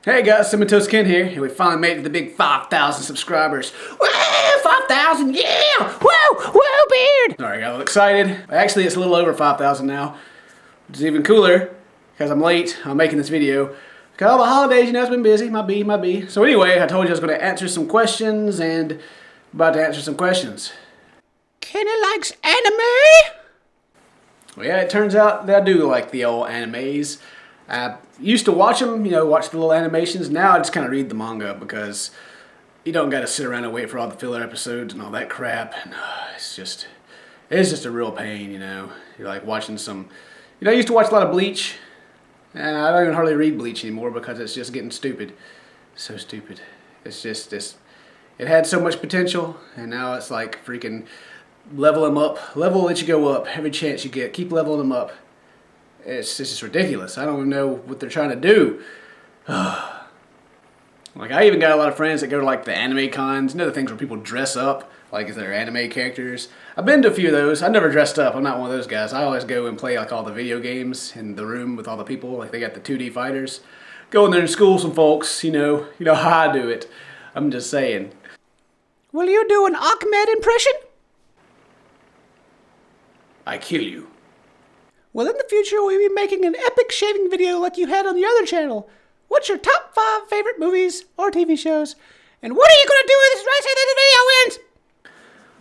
Hey guys, CinnamonToastKen here, and we finally made it to the big 5,000 subscribers. Woo! 5,000, yeah! Woo! Woo, beard! Alright, got a little excited. Actually, it's a little over 5,000 now, which is even cooler, because I'm late on making this video. Because all the holidays, you know, it's been busy, my B. So anyway, I told you I was going to answer some questions, and I'm about to answer some questions. Kenny likes anime? Well, yeah, it turns out that I do like the old animes. I used to watch them, you know, watch the little animations. Now I just kind of read the manga because you don't got to sit around and wait for all the filler episodes and all that crap. And, it's just a real pain, you know. You're like watching some, you know, I used to watch a lot of Bleach, and I don't even hardly read Bleach anymore because it's just getting stupid. So stupid. It's just this. It had so much potential, and now it's like freaking level them up, level let you go up every chance you get. Keep leveling them up. It's just ridiculous. I don't even know what they're trying to do. Like, I even got a lot of friends that go to like the anime cons, you know, the things where people dress up like if they're anime characters. I've been to a few of those. I never dressed up. I'm not one of those guys. I always go and play like all the video games in the room with all the people. Like they got the 2D fighters. Go in there and school some folks, you know how I do it. I'm just saying. Will you do an Ahmed impression? I kill you. Well, in the future, we'll be making an epic shaving video like you had on the other channel. What's your top 5 favorite movies or TV shows? And what are you going to do with this right after the video ends?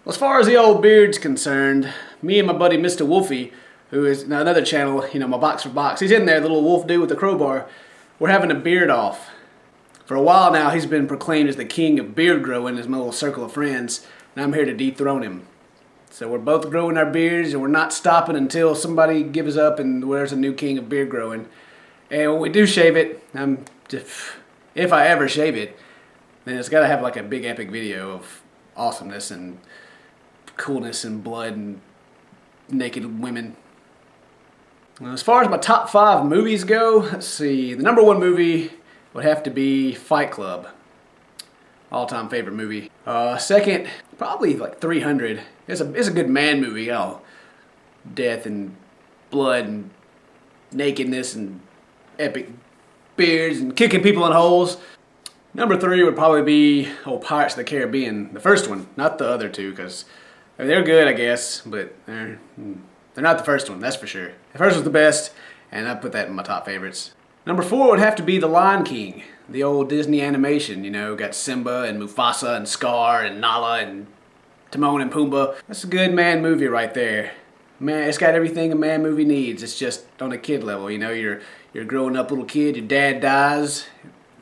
Well, as far as the old beard's concerned, me and my buddy Mr. Wolfie, who is another channel, you know, my box for box, he's in there, the little wolf dude with the crowbar. We're having a beard off. For a while now, he's been proclaimed as the king of beard growing in my little circle of friends, and I'm here to dethrone him. So we're both growing our beards, and we're not stopping until somebody gives up and there's a new king of beard growing. And when we do shave it, if I ever shave it, then it's got to have like a big epic video of awesomeness and coolness and blood and naked women. As far as my top 5 movies go, let's see. The number 1 movie would have to be Fight Club. All-time favorite movie. Second, probably like 300. It's a good man movie. Oh, death and blood and nakedness and epic beards and kicking people in holes. Number 3 would probably be Pirates of the Caribbean. The first one, not the other two, because they're good, I guess, but they're not the first one, that's for sure. The first was the best, and I put that in my top favorites. Number 4 would have to be The Lion King. The old Disney animation, you know, got Simba and Mufasa and Scar and Nala and Timon and Pumbaa. That's a good man movie right there. Man, it's got everything a man movie needs. It's just on a kid level, you know. You're a growing up little kid, your dad dies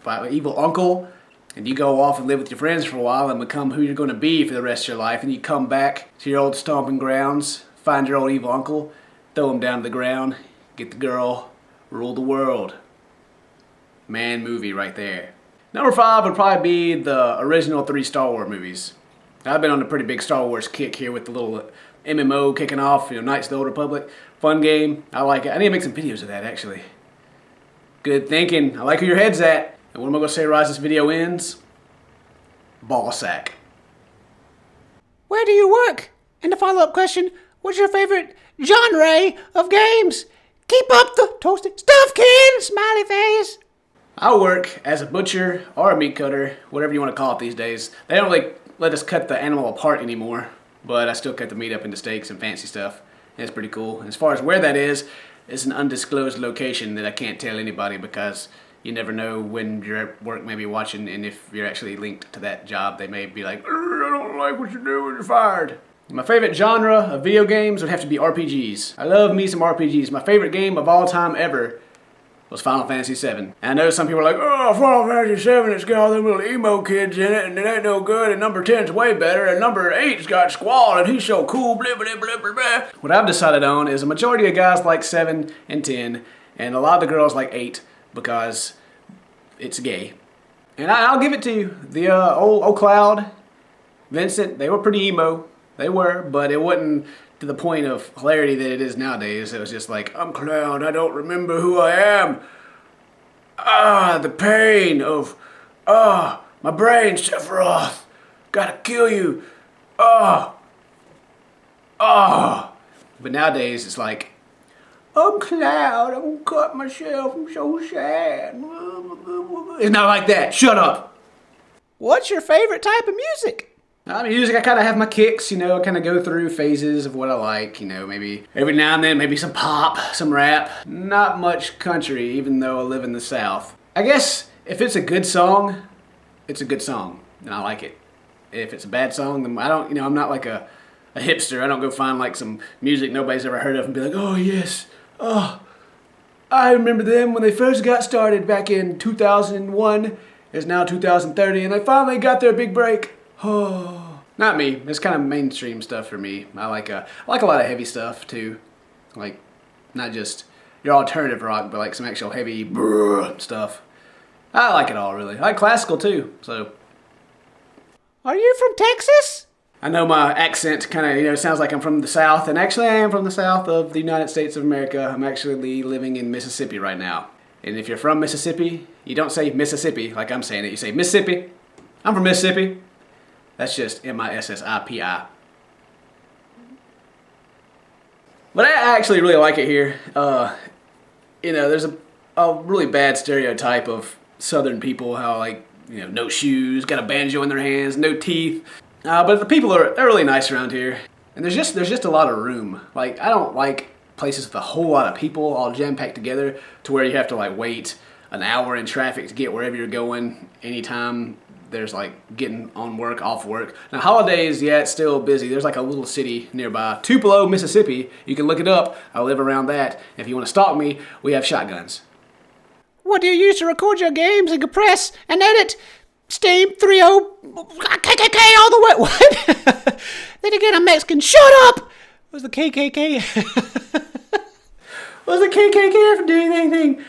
by an evil uncle, and you go off and live with your friends for a while and become who you're going to be for the rest of your life, and you come back to your old stomping grounds, find your old evil uncle, throw him down to the ground, get the girl, rule the world. Man movie right there. Number 5 would probably be the original 3 Star Wars movies. I've been on a pretty big Star Wars kick here with the little MMO kicking off, you know, Knights of the Old Republic. Fun game. I like it. I need to make some videos of that, actually. Good thinking. I like where your head's at. And what am I going to say right as this video ends? Ball sack. Where do you work? And a follow-up question, what's your favorite genre of games? Keep up the toasty stuff, Ken! Smiley face! I work as a butcher or a meat cutter, whatever you want to call it these days. They don't really let us cut the animal apart anymore, but I still cut the meat up into steaks and fancy stuff. And it's pretty cool. And as far as where that is, it's an undisclosed location that I can't tell anybody because you never know when you're at work maybe watching, and if you're actually linked to that job, they may be like, I don't like what you do and you're fired. My favorite genre of video games would have to be RPGs. I love me some RPGs. My favorite game of all time ever was Final Fantasy VII. And I know some people are like, oh, Final Fantasy VII, it's got all them little emo kids in it, and it ain't no good, and number 10's way better, and number 8's got Squall, and he's so cool, blah, blah, blah, blah, blah. What I've decided on is a majority of guys like 7 and 10, and a lot of the girls like 8, because it's gay. And I'll give it to you. The old Cloud, Vincent, they were pretty emo. They were, but it wasn't to the point of hilarity that it is nowadays. It was just like, I'm Cloud, I don't remember who I am. The pain of, my brain, Sephiroth, gotta kill you. But nowadays it's like, I'm Cloud, I'm gonna cut myself, I'm so sad. It's not like that. Shut up. What's your favorite type of music? Music, I kind of have my kicks, I kind of go through phases of what I like, maybe every now and then, maybe some pop, some rap. Not much country, even though I live in the South. I guess if it's a good song, it's a good song, and I like it. If it's a bad song, then I don't, I'm not like a hipster. I don't go find like some music nobody's ever heard of and be like, oh yes, oh, I remember them when they first got started back in 2001. It's now 2030, and they finally got their big break. Oh, not me. It's kind of mainstream stuff for me. I like a lot of heavy stuff too, like not just your alternative rock, but like some actual heavy stuff. I like it all really. I like classical too. So, Are you from Texas? I know my accent kind of sounds like I'm from the South, and actually I am from the South of the United States of America. I'm actually living in Mississippi right now. And if you're from Mississippi, you don't say Mississippi like I'm saying it. You say Mississippi. I'm from Mississippi. That's just Mississippi. But I actually really like it here. There's a really bad stereotype of Southern people, how no shoes, got a banjo in their hands, no teeth. But the people they're really nice around here. And there's just a lot of room. Like, I don't like places with a whole lot of people all jam-packed together to where you have to wait an hour in traffic to get wherever you're going anytime there's getting on work, off work. Now holidays, yeah, it's still busy. There's a little city nearby, Tupelo, Mississippi. You can look it up. I live around that. If you want to stalk me, we have shotguns. What do you use to record your games and compress and edit? Steam 3.0 KKK all the way. What? Then again, I'm Mexican. Shut up! It was the KKK. Was the KKK ever doing anything?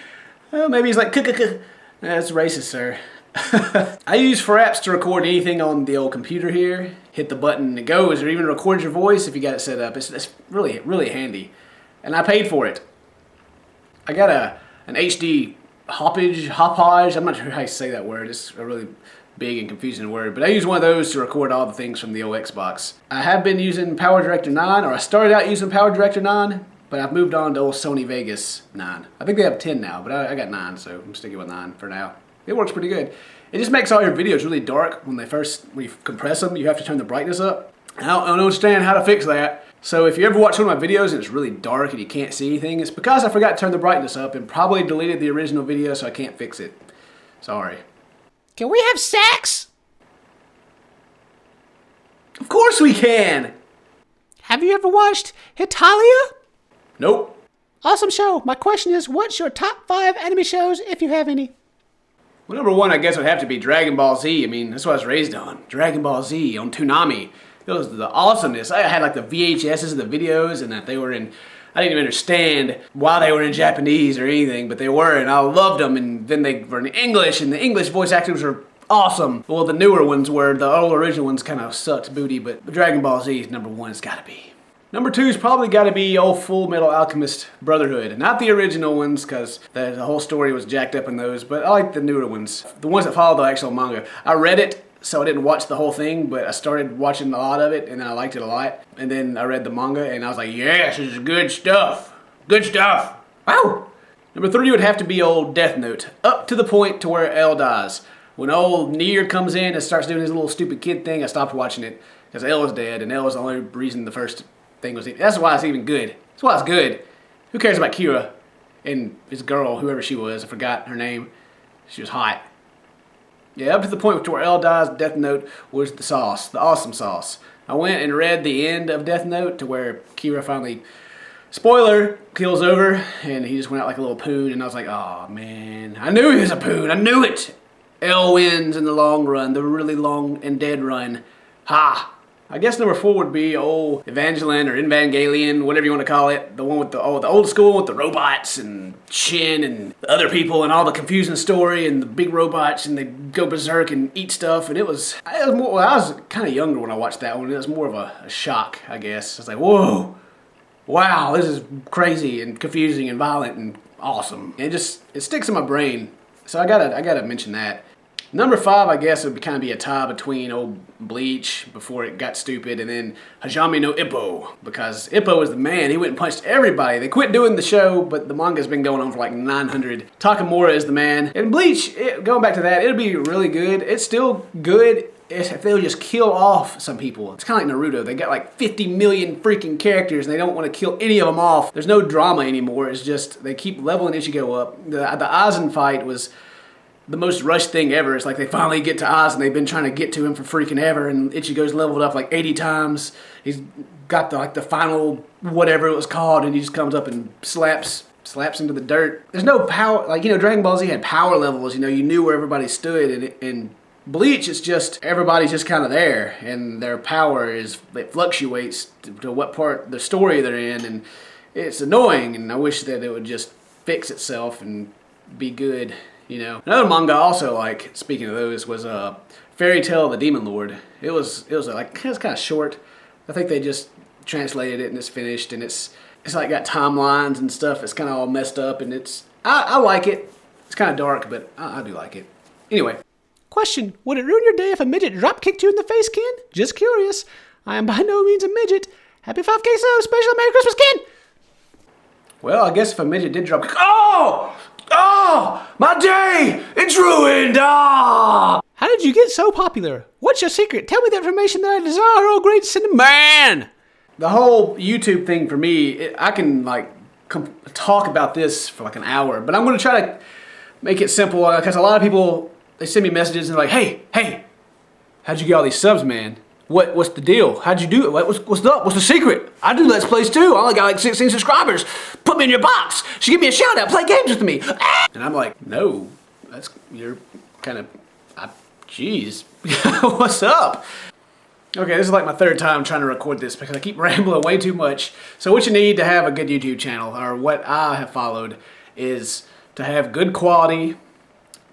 Oh, maybe he's like, that's racist, sir. I use apps to record anything on the old computer here. Hit the button and it goes, or even records your voice if you got it set up. It's really, really handy. And I paid for it. I got an HD hoppage. I'm not sure how you say that word. It's a really big and confusing word. But I use one of those to record all the things from the old Xbox. I have been using Power Director 9, or I started out using Power Director 9, but I've moved on to old Sony Vegas 9. I think they have 10 now, but I got 9, so I'm sticking with 9 for now. It works pretty good. It just makes all your videos really dark when you compress them. You have to turn the brightness up. I don't understand how to fix that. So if you ever watch one of my videos and it's really dark and you can't see anything, it's because I forgot to turn the brightness up and probably deleted the original video, so I can't fix it. Sorry. Can we have sex? Of course we can! Have you ever watched Hitalia? Nope. Awesome show. My question is, what's your top 5 anime shows, if you have any? Well, number 1, I guess, would have to be Dragon Ball Z. I mean, that's what I was raised on. Dragon Ball Z on Toonami. It was the awesomeness. I had the VHSs of the videos, and that they were in, I didn't even understand why they were in Japanese or anything, but they were, and I loved them. And then they were in English, and the English voice actors were awesome. Well, the newer ones were. The old original ones kind of sucked booty, but Dragon Ball Z is number 1. It's got to be. Number 2's probably got to be old Full Metal Alchemist Brotherhood. Not the original ones, because the whole story was jacked up in those, but I like the newer ones. The ones that follow the actual manga. I read it, so I didn't watch the whole thing, but I started watching a lot of it, and then I liked it a lot. And then I read the manga, and I was like, yes, this is good stuff. Good stuff. Wow! Number 3 would have to be old Death Note. Up to the point to where L dies. When old Nier comes in and starts doing his little stupid kid thing, I stopped watching it, because L was dead, and L was the only reason the first thing was. That's why it's even good. That's why it's good. Who cares about Kira and his girl, whoever she was? I forgot her name. She was hot. Yeah, up to the point where L dies, Death Note was the sauce, the awesome sauce. I went and read the end of Death Note to where Kira finally, spoiler, kills over, and he just went out like a little poon, and I was like, oh man, I knew he was a poon, I knew it! L wins in the long run, the really long and dead run. Ha! I guess number 4 would be old Evangeline or Evangelion, whatever you want to call it. The one with the old school with the robots and Shin and the other people and all the confusing story and the big robots and they go berserk and eat stuff. And I was kind of younger when I watched that one. It was more of a shock, I guess. I was like, whoa, wow, this is crazy and confusing and violent and awesome. And it sticks in my brain. So I gotta mention that. Number 5, I guess, would kind of be a tie between old Bleach before it got stupid, and then Hajime no Ippo, because Ippo is the man. He went and punched everybody. They quit doing the show, but the manga's been going on for like 900. Takamura is the man. And Bleach, going back to that, it'll be really good. It's still good if they'll just kill off some people. It's kind of like Naruto. They got like 50 million freaking characters, and they don't want to kill any of them off. There's no drama anymore. It's just they keep leveling Ichigo up. The Aizen fight was the most rushed thing ever. It's like they finally get to Oz and they've been trying to get to him for freaking ever, and Ichigo's leveled up like 80 times. He's got the final whatever it was called, and he just comes up and slaps into the dirt. There's no power, like, Dragon Ball Z had power levels, you knew where everybody stood, and Bleach, it's just everybody's just kind of there, and their power it fluctuates to what part of the story they're in, and it's annoying, and I wish that it would just fix itself and be good. Another manga I also like, speaking of those, was Fairy Tale of the Demon Lord. It was kind of short. I think they just translated it and it's finished, and it's like got timelines and stuff. It's kind of all messed up, and I like it. It's kind of dark, but I do like it. Anyway. Question: would it ruin your day if a midget drop kicked you in the face, Ken? Just curious. I am by no means a midget. Happy 5K sub, special Merry Christmas, Ken! Well, I guess if a midget did drop... Oh! My day! It's ruined! Ah! How did you get so popular? What's your secret? Tell me the information that I desire, oh great Cinnamon! The whole YouTube thing for me, I can talk about this for like an hour, but I'm going to try to make it simple, because a lot of people, they send me messages and they're like, hey, how'd you get all these subs, man? What's the deal? How'd you do it? What's up? What's the secret? I do Let's Plays too. I only got like 16 subscribers. Put me in your box. She give me a shout out. Play games with me. And I'm like, no, you're kind of, jeez, what's up? Okay, this is like my 3rd time trying to record this because I keep rambling way too much. So what you need to have a good YouTube channel, or what I have followed, is to have good quality,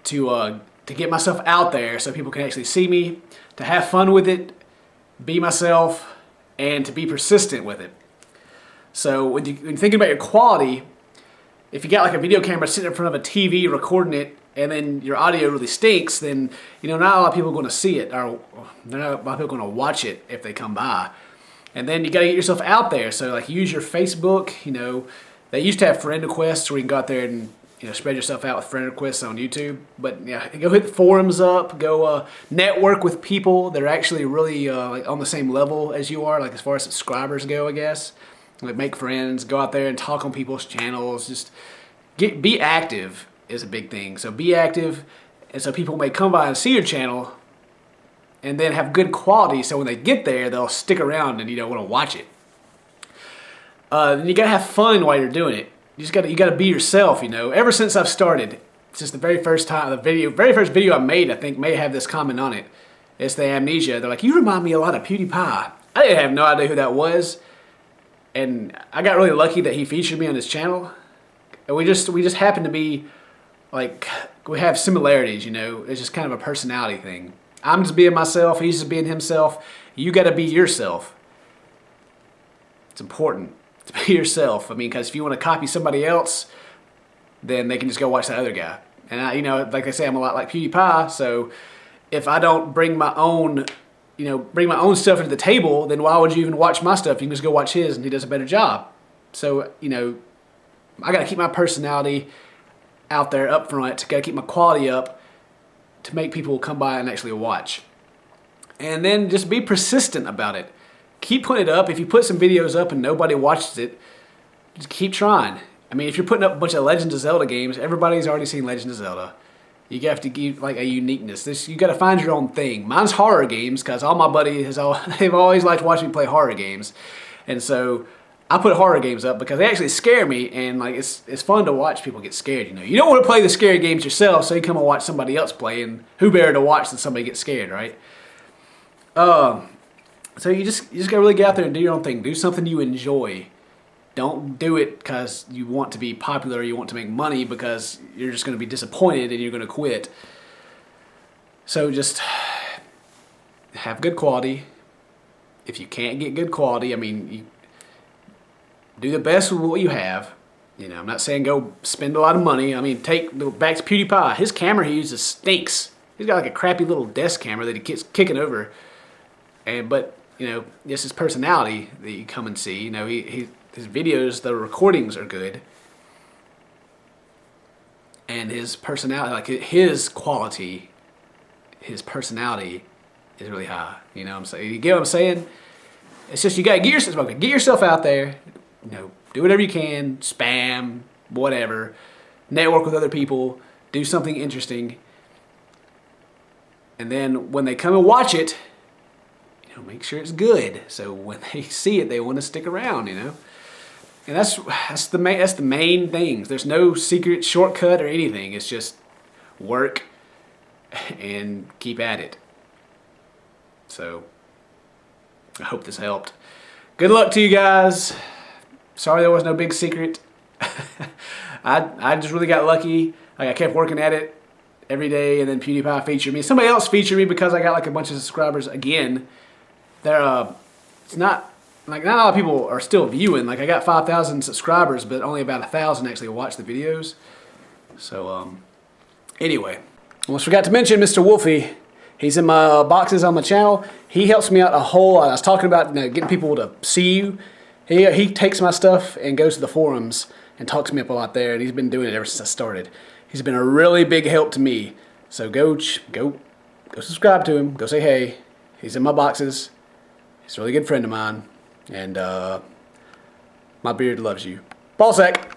to get myself out there so people can actually see me, to have fun with it, be myself, and to be persistent with it. So when you're thinking about your quality, if you got like a video camera sitting in front of a TV recording it, and then your audio really stinks, then not a lot of people are going to see it, or not a lot of people are going to watch it if they come by. And then you got to get yourself out there. So like use your Facebook. They used to have friend requests where you can go out there and spread yourself out with friend requests on YouTube. But yeah, go hit the forums up. Go network with people that are actually really like on the same level as you are, like as far as subscribers go, I guess. Like make friends. Go out there and talk on people's channels. Just be active is a big thing. So be active, and so people may come by and see your channel, and then have good quality. So when they get there, they'll stick around and want to watch it. Then you gotta have fun while you're doing it. You gotta be yourself, Ever since I've started, since the very first video I made, I think may have this comment on it. It's the Amnesia. They're like, you remind me a lot of PewDiePie. I didn't have no idea who that was, and I got really lucky that he featured me on his channel. And we just happen to be like, we have similarities, It's just kind of a personality thing. I'm just being myself. He's just being himself. You gotta be yourself. It's important to be yourself. Because if you want to copy somebody else, then they can just go watch that other guy. And like they say, I'm a lot like PewDiePie. So if I don't bring my own, stuff into the table, then why would you even watch my stuff? You can just go watch his, and he does a better job. So I gotta keep my personality out there up front. Gotta keep my quality up to make people come by and actually watch. And then just be persistent about it. Keep putting it up. If you put some videos up and nobody watches it, just keep trying. If you're putting up a bunch of Legend of Zelda games, everybody's already seen Legend of Zelda. You have to give like a uniqueness. You got to find your own thing. Mine's horror games, because all my buddies they've always liked watching me play horror games, and so I put horror games up because they actually scare me, and like it's fun to watch people get scared. You don't want to play the scary games yourself, so you come and watch somebody else play, and who better to watch than somebody get scared, right? So you just gotta really get out there and do your own thing. Do something you enjoy. Don't do it because you want to be popular or you want to make money, because you're just going to be disappointed and you're going to quit. So just have good quality. If you can't get good quality, you do the best with what you have. I'm not saying go spend a lot of money. Take back to PewDiePie. His camera he uses stinks. He's got like a crappy little desk camera that he keeps kicking over. But you know, just his personality that you come and see. You know, his videos, the recordings are good, and his personality, like his quality, his personality is really high. You know what I'm saying? You get what I'm saying? It's just you gotta get yourself out there. You know, do whatever you can, spam, whatever, network with other people, do something interesting, and then when they come and watch it, you know, make sure it's good. So when they see it, they want to stick around. You know, and that's the main things. There's no secret shortcut or anything. It's just work and keep at it. So I hope this helped. Good luck to you guys. Sorry there was no big secret. I just really got lucky. Like I kept working at it every day, and then PewDiePie featured me. Somebody else featured me because I got like a bunch of subscribers again. It's not like not a lot of people are still viewing. Like I got 5,000 subscribers, but only about 1,000 actually watch the videos. So anyway, almost forgot to mention Mr. Wolfie. He's in my boxes on my channel. He helps me out a whole lot. I was talking about, you know, getting people to see you. He takes my stuff and goes to the forums and talks me up a lot there, and he's been doing it ever since I started. He's been a really big help to me. So go subscribe to him. Go say hey. He's in my boxes. He's a really good friend of mine, and my beard loves you. Ballsack.